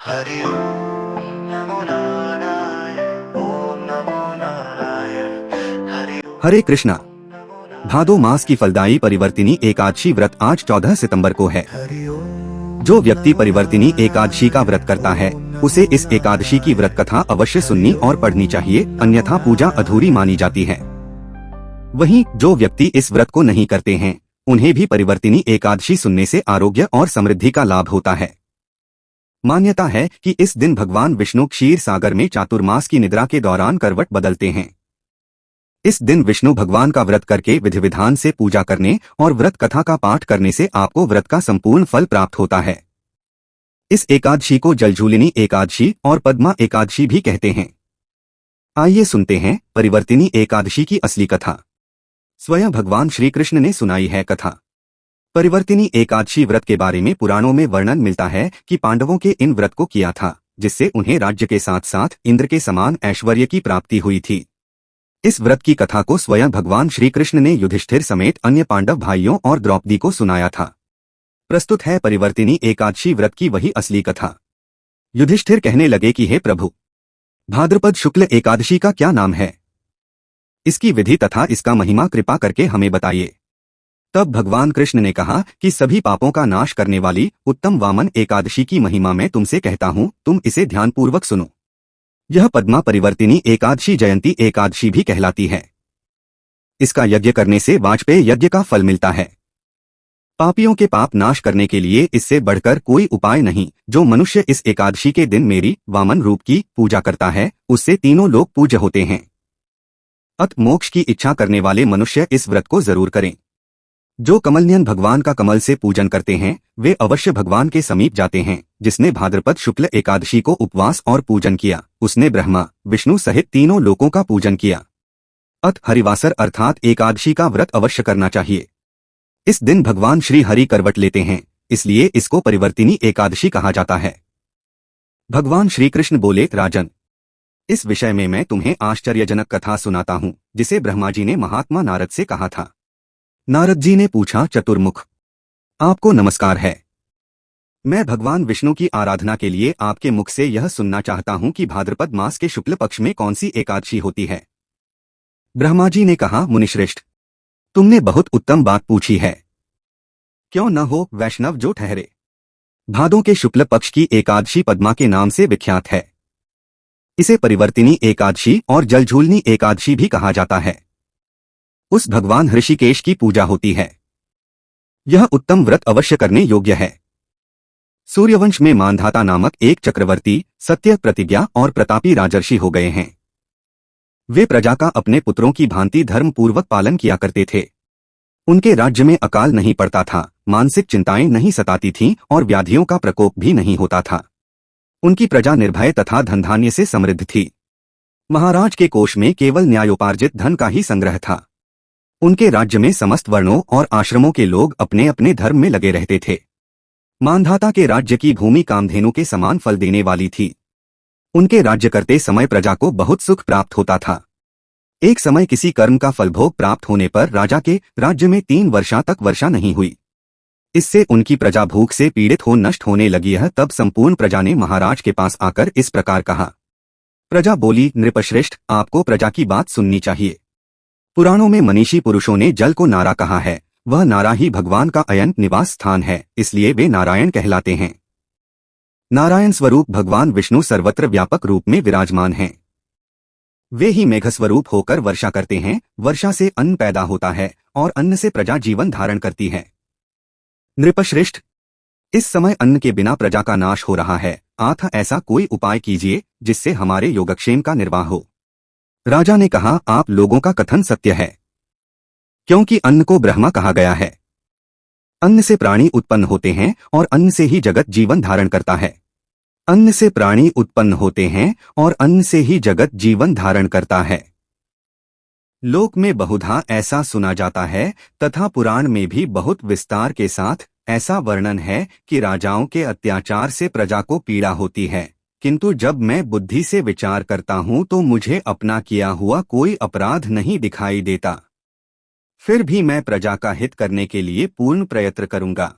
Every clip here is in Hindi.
हरि ओम नमो नारायण ओम नमो नारायण हरि हरे कृष्णा। ओम नमो भादो मास की नारायण फलदायी परिवर्तिनी एकादशी व्रत आज 14 सितंबर को है। हरि जो ओम व्यक्ति नमो परिवर्तिनी एकादशी का व्रत नारायण करता है ओम उसे नमो इस एकादशी की व्रत कथा नारायण अवश्य हरि सुननी और पढ़नी चाहिए, ओम नमो अन्यथा पूजा अधूरी मानी जाती है। नारायण वहीं जो व्यक्ति इस व्रत को नहीं करते हैं उन्हें भी परिवर्तिनी एकादशी सुनने से आरोग्य और समृद्धि का लाभ होता है। मान्यता है कि इस दिन भगवान विष्णु क्षीर सागर में चातुर्मास की निद्रा के दौरान करवट बदलते हैं। इस दिन विष्णु भगवान का व्रत करके विधि विधान से पूजा करने और व्रत कथा का पाठ करने से आपको व्रत का संपूर्ण फल प्राप्त होता है। इस एकादशी को जलझूलिनी एकादशी और पद्मा एकादशी भी कहते हैं। आइए सुनते हैं परिवर्तिनी एकादशी की असली कथा। स्वयं भगवान श्री कृष्ण ने सुनाई है कथा। परिवर्तिनी एकादशी व्रत के बारे में पुराणों में वर्णन मिलता है कि पांडवों के इन व्रत को किया था, जिससे उन्हें राज्य के साथ साथ इंद्र के समान ऐश्वर्य की प्राप्ति हुई थी। इस व्रत की कथा को स्वयं भगवान श्री कृष्ण ने युधिष्ठिर समेत अन्य पांडव भाइयों और द्रौपदी को सुनाया था। प्रस्तुत है परिवर्तिनी एकादशी व्रत की वही असली कथा। युधिष्ठिर कहने लगे कि हे प्रभु, भाद्रपद शुक्ल एकादशी का क्या नाम है? इसकी विधि तथा इसका महिमा कृपा करके हमें बताइए। तब भगवान कृष्ण ने कहा कि सभी पापों का नाश करने वाली उत्तम वामन एकादशी की महिमा मैं तुमसे कहता हूँ, तुम इसे ध्यानपूर्वक सुनो। यह पद्मा परिवर्तिनी एकादशी जयंती एकादशी भी कहलाती है। इसका यज्ञ करने से वाजपेय यज्ञ का फल मिलता है। पापियों के पाप नाश करने के लिए इससे बढ़कर कोई उपाय नहीं। जो मनुष्य इस एकादशी के दिन मेरी वामन रूप की पूजा करता है उससे तीनों लोग पूज्य होते हैं। अत मोक्ष की इच्छा करने वाले मनुष्य इस व्रत को जरूर करें। जो कमलनयन भगवान का कमल से पूजन करते हैं वे अवश्य भगवान के समीप जाते हैं। जिसने भाद्रपद शुक्ल एकादशी को उपवास और पूजन किया उसने ब्रह्मा विष्णु सहित तीनों लोकों का पूजन किया। अत हरिवासर अर्थात एकादशी का व्रत अवश्य करना चाहिए। इस दिन भगवान श्री हरि करवट लेते हैं, इसलिए इसको परिवर्तिनी एकादशी कहा जाता है। भगवान श्री कृष्ण बोले, राजन, इस विषय में मैं तुम्हें आश्चर्यजनक कथा सुनाता हूँ जिसे ब्रह्मा जी ने महात्मा नारद से कहा था। नारद जी ने पूछा, चतुर्मुख, आपको नमस्कार है। मैं भगवान विष्णु की आराधना के लिए आपके मुख से यह सुनना चाहता हूँ कि भाद्रपद मास के शुक्ल पक्ष में कौन सी एकादशी होती है। ब्रह्मा जी ने कहा, मुनिश्रेष्ठ, तुमने बहुत उत्तम बात पूछी है। क्यों न हो वैष्णव जो ठहरे। भादों के शुक्ल पक्ष की एकादशी पद्मा के नाम से विख्यात है। इसे परिवर्तिनी एकादशी और जलझूलनी एकादशी भी कहा जाता है। उस भगवान ऋषिकेश की पूजा होती है। यह उत्तम व्रत अवश्य करने योग्य है। सूर्यवंश में मानधाता नामक एक चक्रवर्ती सत्य, प्रतिज्ञा और प्रतापी राजर्षि हो गए हैं। वे प्रजा का अपने पुत्रों की भांति धर्म पूर्वक पालन किया करते थे। उनके राज्य में अकाल नहीं पड़ता था, मानसिक चिंताएं नहीं सताती थीं और व्याधियों का प्रकोप भी नहीं होता था। उनकी प्रजा निर्भय तथा धनधान्य से समृद्ध थी। महाराज के कोष में केवल न्यायोपार्जित धन का ही संग्रह था। उनके राज्य में समस्त वर्णों और आश्रमों के लोग अपने अपने धर्म में लगे रहते थे। मानधाता के राज्य की भूमि कामधेनु के समान फल देने वाली थी। उनके राज्य करते समय प्रजा को बहुत सुख प्राप्त होता था। एक समय किसी कर्म का फलभोग प्राप्त होने पर राजा के राज्य में 3 वर्षा तक वर्षा नहीं हुई। इससे उनकी प्रजा भूख से पीड़ित हो नष्ट होने लगी है। तब संपूर्ण प्रजा ने महाराज के पास आकर इस प्रकार कहा। प्रजा बोली, नृपश्रेष्ठ, आपको प्रजा की बात सुननी चाहिए। पुराणों में मनीषी पुरुषों ने जल को नारा कहा है। वह नारा ही भगवान का अयन निवास स्थान है, इसलिए वे नारायण कहलाते हैं। नारायण स्वरूप भगवान विष्णु सर्वत्र व्यापक रूप में विराजमान हैं। वे ही मेघ स्वरूप होकर वर्षा करते हैं। वर्षा से अन्न पैदा होता है और अन्न से प्रजा जीवन धारण करती है। नृपश्रेष्ठ, इस समय अन्न के बिना प्रजा का नाश हो रहा है, अतः ऐसा कोई उपाय कीजिए जिससे हमारे योगक्षेम का निर्वाह हो। राजा ने कहा, आप लोगों का कथन सत्य है, क्योंकि अन्न को ब्रह्मा कहा गया है। अन्न से प्राणी उत्पन्न होते हैं और अन्न से ही जगत जीवन धारण करता है। अन्न से प्राणी उत्पन्न होते हैं और अन्न से ही जगत जीवन धारण करता है। लोक में बहुधा ऐसा सुना जाता है तथा पुराण में भी बहुत विस्तार के साथ ऐसा वर्णन है कि राजाओं के अत्याचार से प्रजा को पीड़ा होती है, किंतु जब मैं बुद्धि से विचार करता हूँ तो मुझे अपना किया हुआ कोई अपराध नहीं दिखाई देता। फिर भी मैं प्रजा का हित करने के लिए पूर्ण प्रयत्न करूंगा।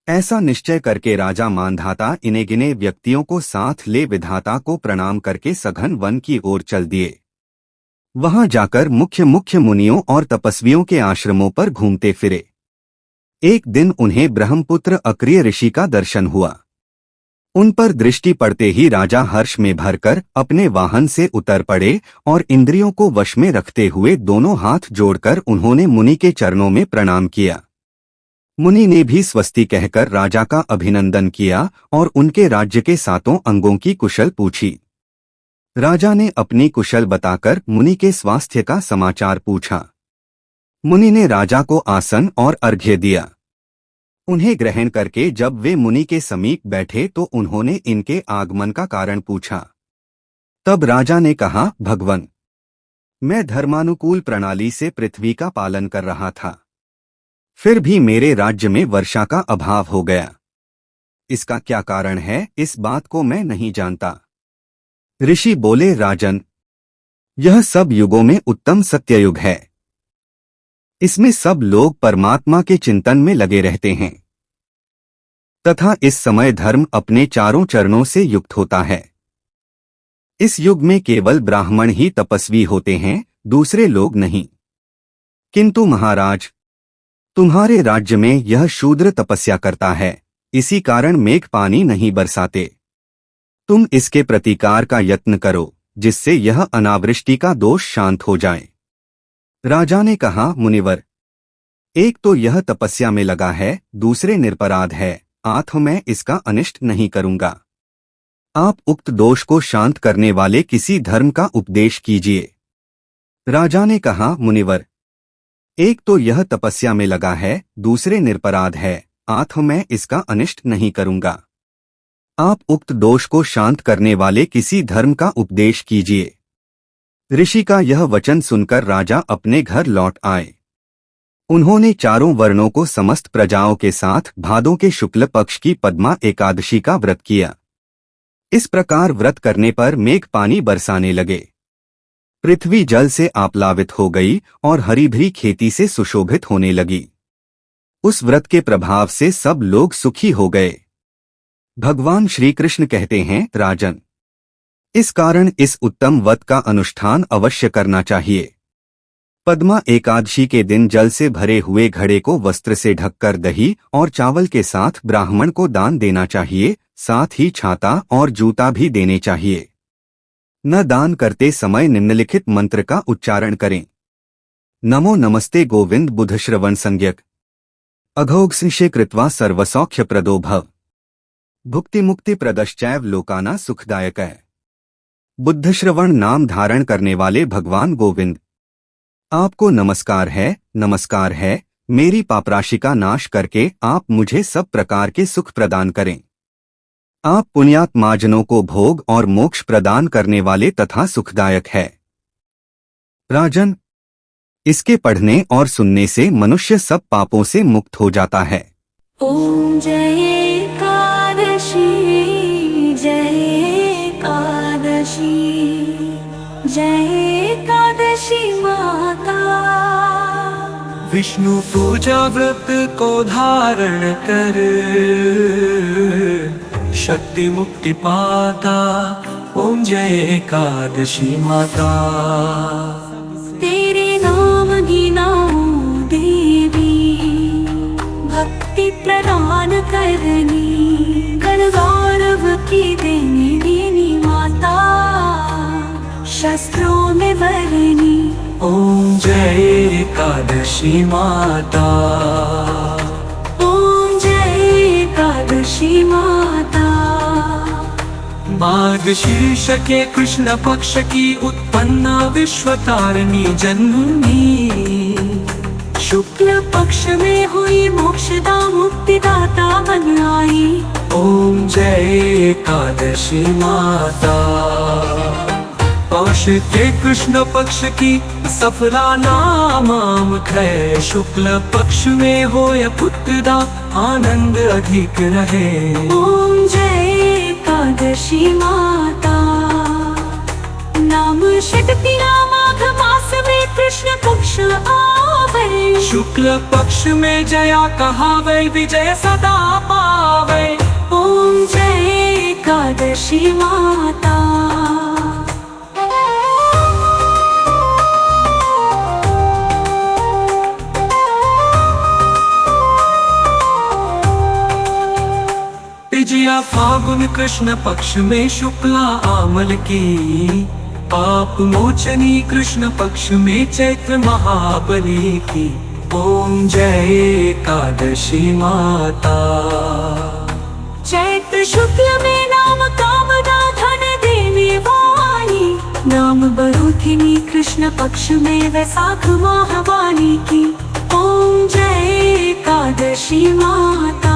ऐसा निश्चय करके राजा मानधाता इन्हें गिने व्यक्तियों को साथ ले विधाता को प्रणाम करके सघन वन की ओर चल दिए। वहां जाकर मुख्य मुख्य मुनियों और तपस्वियों के आश्रमों पर घूमते फिरे। एक दिन उन्हें ब्रह्मपुत्र अक्रिय ऋषि का दर्शन हुआ। उन पर दृष्टि पड़ते ही राजा हर्ष में भरकर अपने वाहन से उतर पड़े और इंद्रियों को वश में रखते हुए दोनों हाथ जोड़कर उन्होंने मुनि के चरणों में प्रणाम किया। मुनि ने भी स्वस्ति कहकर राजा का अभिनंदन किया और उनके राज्य के 7 अंगों की कुशल पूछी। राजा ने अपनी कुशल बताकर मुनि के स्वास्थ्य का समाचार पूछा। मुनि ने राजा को आसन और अर्घ्य दिया। उन्हें ग्रहण करके जब वे मुनि के समीप बैठे तो उन्होंने इनके आगमन का कारण पूछा। तब राजा ने कहा, भगवन, मैं धर्मानुकूल प्रणाली से पृथ्वी का पालन कर रहा था, फिर भी मेरे राज्य में वर्षा का अभाव हो गया। इसका क्या कारण है, इस बात को मैं नहीं जानता। ऋषि बोले, राजन, यह सब युगों में उत्तम सत्ययुग है। इसमें सब लोग परमात्मा के चिंतन में लगे रहते हैं तथा इस समय धर्म अपने 4 चरणों से युक्त होता है। इस युग में केवल ब्राह्मण ही तपस्वी होते हैं, दूसरे लोग नहीं। किंतु महाराज, तुम्हारे राज्य में यह शूद्र तपस्या करता है, इसी कारण मेघ पानी नहीं बरसाते। तुम इसके प्रतिकार का यत्न करो, जिससे यह अनावृष्टि का दोष शांत हो जाए। राजा ने कहा, मुनिवर, एक तो यह तपस्या में लगा है, दूसरे निरपराध है, आत्म मैं इसका अनिष्ट नहीं करूंगा। आप उक्त दोष को शांत करने वाले किसी धर्म का उपदेश कीजिए। राजा ने कहा, मुनिवर, एक तो यह तपस्या में लगा है, दूसरे निरपराध है, आत्म मैं इसका अनिष्ट नहीं करूंगा। आप उक्त दोष को शांत करने वाले किसी धर्म का उपदेश कीजिए। ऋषि का यह वचन सुनकर राजा अपने घर लौट आए। उन्होंने 4 वर्णों को समस्त प्रजाओं के साथ भादों के शुक्ल पक्ष की पद्मा एकादशी का व्रत किया। इस प्रकार व्रत करने पर मेघ पानी बरसाने लगे। पृथ्वी जल से आप्लावित हो गई और हरी भरी खेती से सुशोभित होने लगी। उस व्रत के प्रभाव से सब लोग सुखी हो गए। भगवान श्री कृष्ण कहते हैं, राजन, इस कारण इस उत्तम व्रत का अनुष्ठान अवश्य करना चाहिए। पद्मा एकादशी के दिन जल से भरे हुए घड़े को वस्त्र से ढककर दही और चावल के साथ ब्राह्मण को दान देना चाहिए, साथ ही छाता और जूता भी देने चाहिए। न दान करते समय निम्नलिखित मंत्र का उच्चारण करें। नमो नमस्ते गोविंद बुध श्रवण संज्ञक अघोघ कृत्वा सर्वसौख्य प्रदो भव भुक्ति मुक्ति प्रदश्चैव लोकाना सुखदायक है। बुद्ध श्रवण नाम धारण करने वाले भगवान गोविंद, आपको नमस्कार है, नमस्कार है। मेरी पापराशि का नाश करके आप मुझे सब प्रकार के सुख प्रदान करें। आप पुण्यात्माजनों को भोग और मोक्ष प्रदान करने वाले तथा सुखदायक है। राजन, इसके पढ़ने और सुनने से मनुष्य सब पापों से मुक्त हो जाता है। ओम जय एकादशी, जय एकादशी, जय एकादशी माता। विष्णु पूजा व्रत को धारण कर शक्ति मुक्ति पाता। ओम जय एकादशी माता। तेरे नाम गिनाऊं देवी, भक्ति प्रदान करनी, गण गौरव की देनी देनी माता, शस्त्रों में वरनी। ओम जय एकादशी माता। ओम जय एकादशी माता। माघ शीर्ष के कृष्ण पक्ष की उत्पन्ना विश्वतारिणी जन्मी, शुक्ल पक्ष में हुई मोक्षदा मुक्तिदाता बन आई। ओम जय एकादशी माता। पौष के कृष्ण पक्ष की सफला नाम है, शुक्ल पक्ष में हो या पुत्रदा आनंद अधिक रहे। ओम जय एकादशी माता। नाम षटति माघ मास में कृष्ण पक्ष आवे, शुक्ल पक्ष में जया कहावे विजय सदा पावे। ओम जय एकादशी माता। विजया फागुन कृष्ण पक्ष में शुक्ला आमल की, पाप मोचनी कृष्ण पक्ष में चैत्र महाबली की। ओम जय एकादशी माता। चैत्र शुक्ल में नाम कामदा धन देने वाली, नाम बरूथिनी कृष्ण पक्ष में वैशाख माहवानी की। ओम जय एकादशी माता।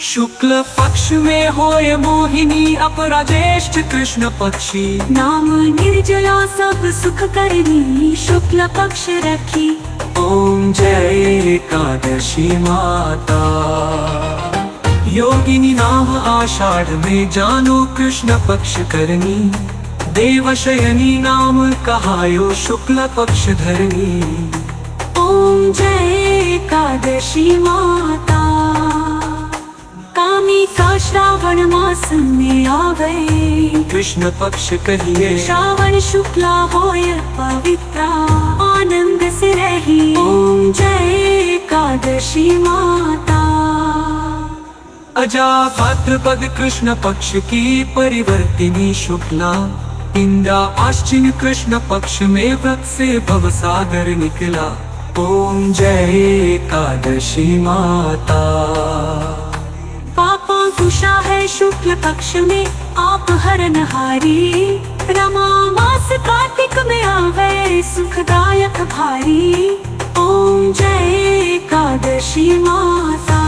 शुक्ल पक्ष में होय मोहिनी अपरा ज्येष्ठ कृष्ण पक्षी, नाम निर्जला सब सुख करनी शुक्ल पक्ष रखी। ओम जय एकादशी माता। योगिनी नाम आषाढ़ में जानो कृष्ण पक्ष करनी, देवशयनी नाम कहायो शुक्ल पक्ष धरनी। ओम जय एकादशी माता। कामी का श्रावण मास में आवे, कृष्ण पक्ष कहिए श्रावण शुक्ला होय पवित्रा, आनंद से रही। ओम जय एकादशी माता। अजा भाद्रपद कृष्ण पक्ष की परिवर्तिनी शुक्ला, इंद्रा आश्विन कृष्ण पक्ष में व्रत से भवसागर निकला। ओम जय एकादशी माता। पापा कुशा है शुक्ल पक्ष में आप हरनहारी, रमा मास कार्तिक में आवे सुखदायक भारी। ओम जय एकादशी माता।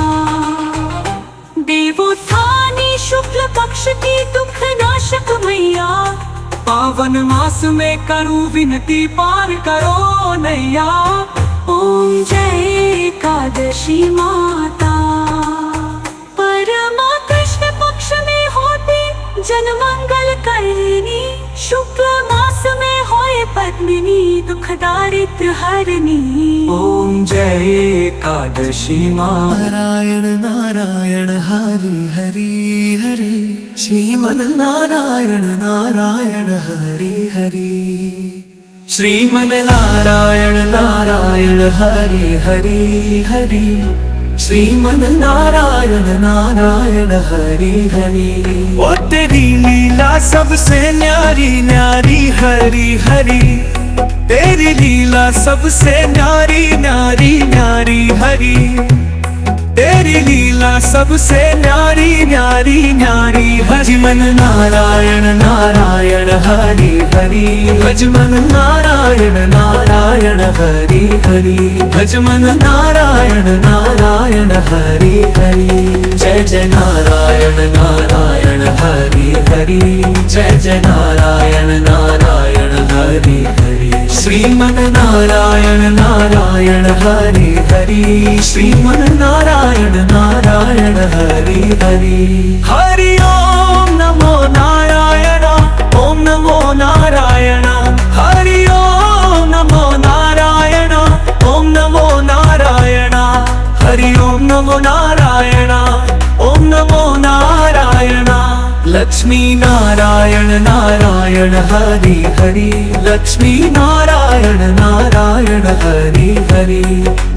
देवोत्थानी शुक्ल पक्ष की दुख नाशक मैया, पावन मास में करूं विनती पार करो नैया। ओम जय एकादशी माता। परमा कृष्ण पक्ष में होती जन मंगल करनी, शुक्ल मास में होए पद्मिनी दुख दारिद्र हरनी। ओम जय एकादशी माता। नारायण नारायण हरि हरि हरि, श्रीमन नारायण नारायण हरि हरि। श्रीमन नारायण नारायण हरि हरि हरि, श्रीमन नारायण नारायण हरि हरि। वो तेरी लीला सबसे न्यारी न्यारी हरि हरि, तेरी लीला सबसे न्यारी न्यारी न्यारी हरि, तेरी लीला सबसे न्यारी न्यारी न्यारी। भजमन नारायण नारायण हरि हरि, भजमन नारायण नारायण हरि हरि, भजमन नारायण नारायण हरि हरि। जय जय नारायण नारायण हरि हरि, जय जय नारायण नारायण हरि हरि। श्रीमन नारायण नारायण हरि हरि, श्रीमन नारायण नारायण हरि हरि। हरि ओम नमो नारायण, ओम नमो नारायण। हरि ओम नमो नारायण, ओम नमो नारायण। हरि ओम नमो नारायण, ओम नमो नारायण। लक्ष्मी नारायण नारायण हरि हरि, लक्ष्मी नारायण नारायण हरि हरि।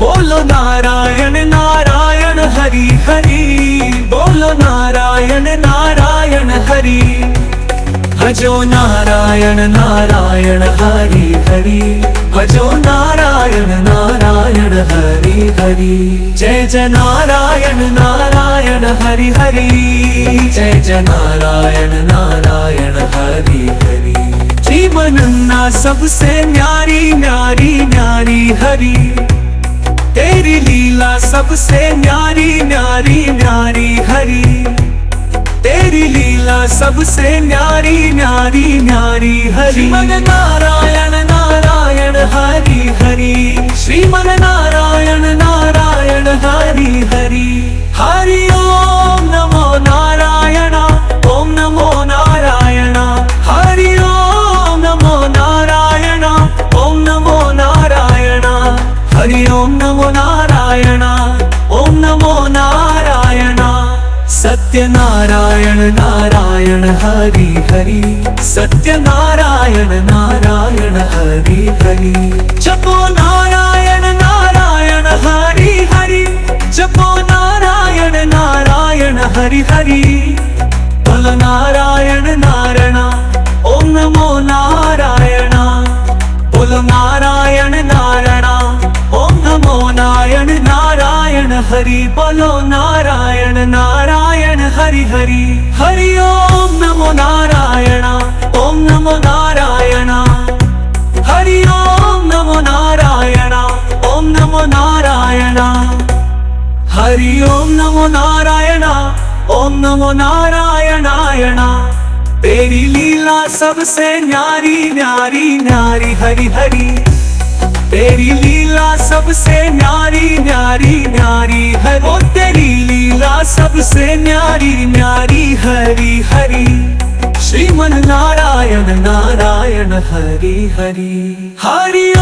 बोलो नारायण नारायण हरि हरि, बोलो नारायण नारायण हरि। भजो नारायण नारायण हरि हरि, भजो नारायण नारायण हरि हरि। जय जय नारायण नारायण हरि हरि, जय जय नारायण नारायण हरि हरि। जीवन ना सबसे न्यारी न्यारी न्यारी हरि, तेरी लीला सबसे न्यारी न्यारी न्यारी हरि, तेरी लीला सबसे न्यारी न्यारी न्यारी हरि। श्रीमन नारायण नारायण हरि हरि, श्रीमन नारायण नारायण हरि हरि। हरि ओम नमो नारायण, ओम नमो नारायण। हरि ओम नमो नारायण, ओम नमो नारायण। हरि सत्यनारायण नारायण हरि हरि सत्यनारायण नारायण हरि हरि जपो नारायण नारायण हरि हरि जपो नारायण नारायण हरि हरि बोल नारायण नारायण ओम नमो नारायण बोल नारायण नारायण ओम नमो नारायण नारायण हरि बोलो नारायण नारायण हरि हरि हरि ओम नमो नारायण ओम नमो नारायण हरि ओम नमो नारायण ओम नमो नारायण हरि ओम नमो नारायण ओम नमो नारायणायण तेरी लीला सबसे न्यारी न्यारी न्यारी हरि हरि तेरी लीला सबसे न्यारी न्यारी न्यारी है वो तेरी लीला सबसे न्यारी न्यारी हरि हरि श्रीमन नारायण नारायण हरि हरि हरि